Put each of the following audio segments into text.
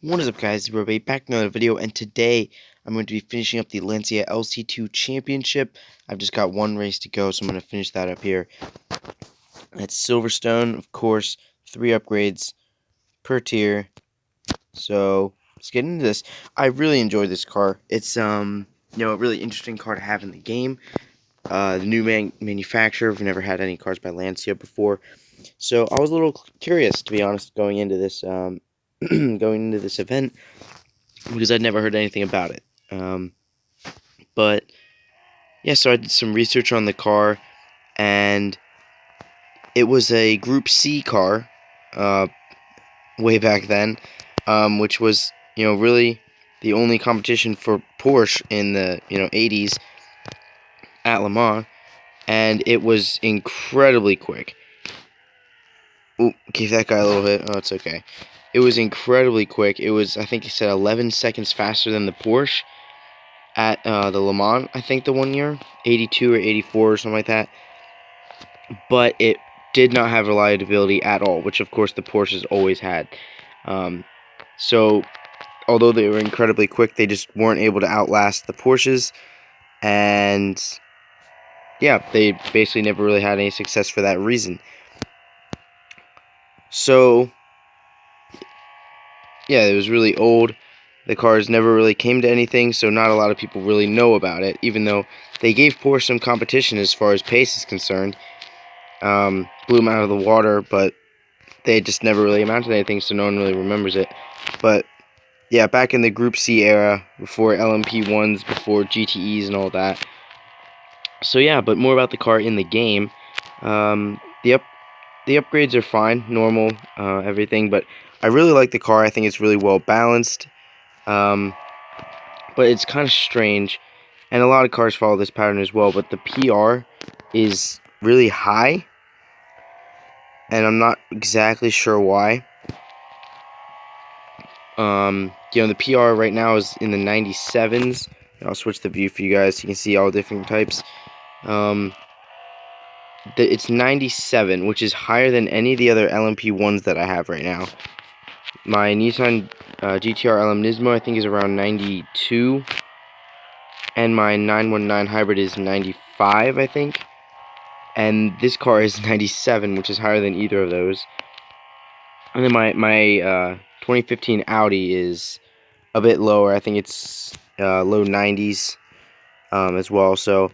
What is up, guys? We're back in another video, and today I'm going to be finishing up the Lancia LC2 Championship. I've just got one race to go, so I'm going to finish that up here. It's Silverstone, of course, 3 upgrades per tier. So let's get into this. I really enjoyed this car. It's a really interesting car to have in the game. The new manufacturer. We've never had any cars by Lancia before, so I was a little curious, to be honest, going into this event, because I'd never heard anything about it. But yeah, so I did some research on the car, and it was a Group C car, way back then, which was really the only competition for Porsche in the 80s at Le Mans, and it was incredibly quick. Ooh, gave that guy a little hit. Oh, it's okay. It was incredibly quick. It was, I think he said, 11 seconds faster than the Porsche at the Le Mans, I think, the one year, 82 or 84 or something like that. But it did not have reliability at all, which of course the Porsches always had. So although they were incredibly quick, they just weren't able to outlast the Porsches, and yeah, they basically never really had any success for that reason. So yeah, it was really old. The cars never really came to anything, so not a lot of people really know about it, even though they gave Porsche some competition as far as pace is concerned. Blew them out of the water, but they just never really amounted to anything, so no one really remembers it. But yeah, back in the Group C era, before LMP1s, before GTEs and all that. So yeah, but more about the car in the game. The upgrades are fine, normal, everything, but I really like the car. I think it's really well balanced. But it's kind of strange, and a lot of cars follow this pattern as well, but the PR is really high, and I'm not exactly sure why. The PR right now is in the 97s. I'll switch the view for you guys so you can see all different types. It's 97, which is higher than any of the other LMP1s that I have right now. My Nissan GTR LM Nismo, I think, is around 92, and my 919 Hybrid is 95, I think. And this car is 97, which is higher than either of those. And then my 2015 Audi is a bit lower. I think it's low 90s as well. So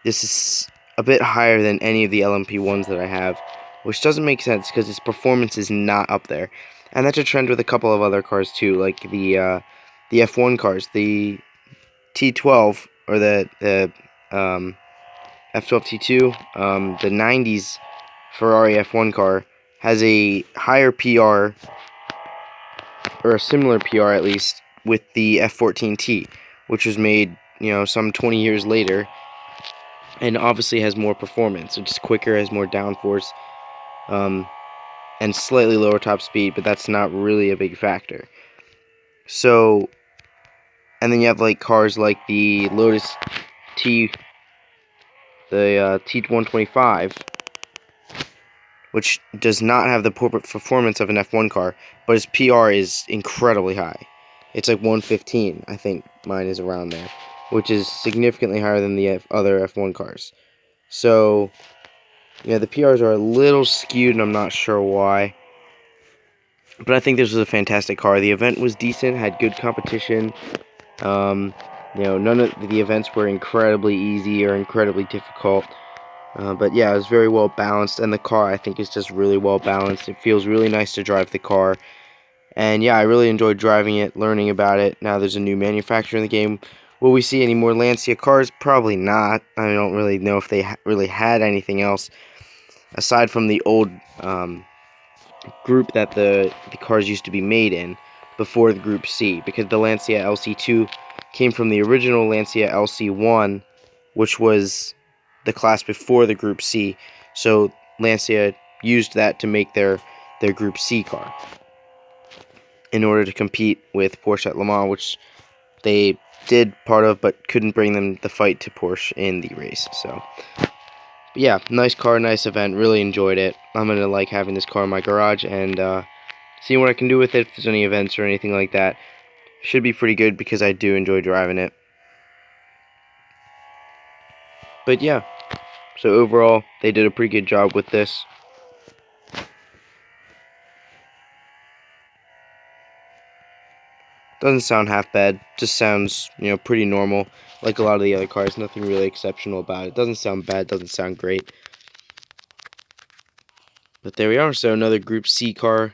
this is a bit higher than any of the LMP1s that I have, which doesn't make sense because its performance is not up there. And that's a trend with a couple of other cars too, like the F1 cars, the T12 or the F12 T2, the 90s Ferrari F1 car has a higher PR, or a similar PR at least, with the F14T, which was made, some 20 years later, and obviously has more performance. It's quicker, has more downforce, and slightly lower top speed, but that's not really a big factor. So, and then you have like cars like the Lotus T125, which does not have the performance of an F1 car, but its PR is incredibly high. It's like 115, I think mine is around there, which is significantly higher than the other F1 cars. So, yeah, the PRs are a little skewed, and I'm not sure why. But I think this was a fantastic car. The event was decent, had good competition. None of the events were incredibly easy or incredibly difficult. But yeah, it was very well balanced, and the car, I think, is just really well balanced. It feels really nice to drive the car. And yeah, I really enjoyed driving it, learning about it. Now there's a new manufacturer in the game. Will we see any more Lancia cars? Probably not. I don't really know if they really had anything else aside from the old group that the cars used to be made in before the Group C, because the Lancia LC2 came from the original Lancia LC1, which was the class before the Group C. So Lancia used that to make their Group C car in order to compete with Porsche at Le Mans, which they did part of, but couldn't bring them the fight to Porsche in the race. So, but yeah, nice car, nice event. Really enjoyed it. I'm gonna like having this car in my garage, and seeing what I can do with it, if there's any events or anything like that. Should be pretty good because I do enjoy driving it. But yeah, so overall, they did a pretty good job with this. Doesn't sound half bad, just sounds, pretty normal, like a lot of the other cars. Nothing really exceptional about it. Doesn't sound bad, doesn't sound great. But there we are, so another Group C car.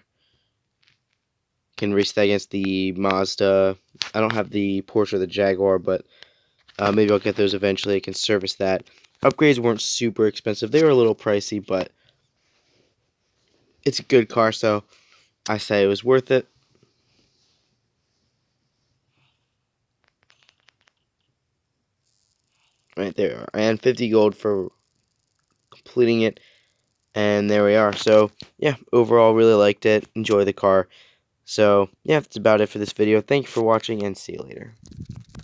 Can race that against the Mazda. I don't have the Porsche or the Jaguar, but maybe I'll get those eventually. I can service that. Upgrades weren't super expensive. They were a little pricey, but it's a good car, so I say it was worth it. Right there. And 50 gold for completing it. And there we are. So, yeah, overall, really liked it. Enjoy the car. So, yeah, that's about it for this video. Thank you for watching, and see you later.